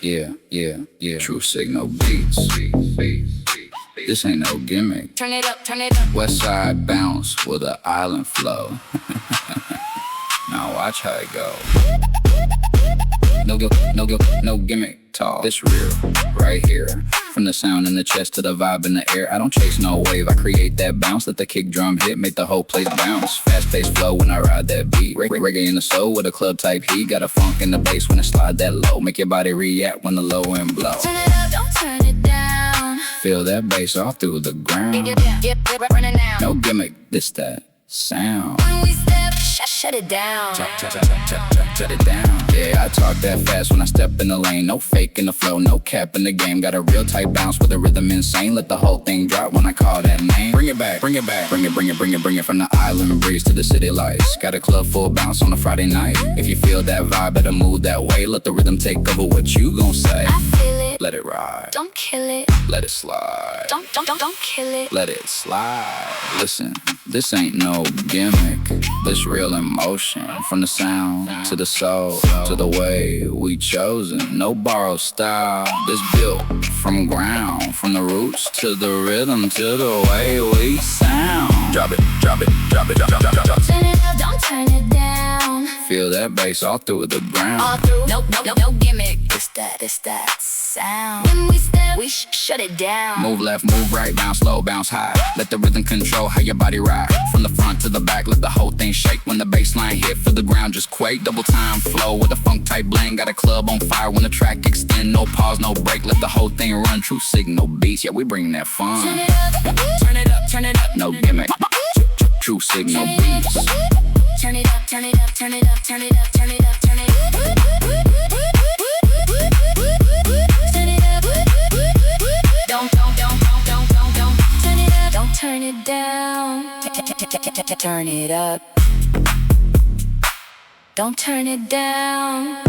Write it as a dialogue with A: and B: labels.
A: Yeah. True Signal Beats. This ain't no gimmick.
B: Turn it up, turn it up.
A: West side bounce with an island flow. Now watch how it go. No gimmick talk. It's real, right here. From the sound in the chest to the vibe in the air. I don't chase no wave, I create that bounce. Let the kick drum hit, make the whole place bounce. Fast-paced flow when I ride that beat. Reggae in the soul with a club type heat. Got a funk in the bass when I slide that low. Make your body react when the low end blow.
B: Turn it up, don't turn it down.
A: Feel that bass all through the ground.
B: Burn it now.
A: No gimmick, this that sound.
B: When we step, shut it down.
A: Shut it down. Yeah, I talk that fast when I step in the lane. No fake in the flow, no cap in the game. Got a real tight bounce with a rhythm insane. Let the whole thing drop when I call that name. Bring it back, bring it back. Bring it from the island breeze to the city lights. Got a club full bounce on a Friday night. If you feel that vibe, better move that way. Let the rhythm take over, what you gon' say?
B: I feel it.
A: Let it ride.
B: Don't kill it.
A: Let it slide.
B: Don't kill it.
A: Let it slide. Listen, this ain't no gimmick. This real emotion. From the sound to the soul to the way we chosen. No borrowed style. This built from ground. From the roots to the rhythm to the way we sound. Drop it.
B: Turn it up, don't turn it down.
A: Feel that bass all through the ground.
B: All through, no gimmick. It's that sound. When we step, we shut it down.
A: Move left, move right, bounce low, bounce high. Let the rhythm control how your body ride. From the front to the back, let the whole thing shake. When the bass line hit, for the ground just quake. Double time flow with a funk type blend. Got a club on fire when the track extend. No pause, no break, let the whole thing run. True Signal Beats, yeah, we bring that fun.
B: Turn it up, turn it up, turn it up.
A: No gimmick, True Signal Beats.
B: Turn it up, turn it up, turn it up, turn it up, turn it up, turn it up. Don't turn it down. Turn it up. Don't turn it down.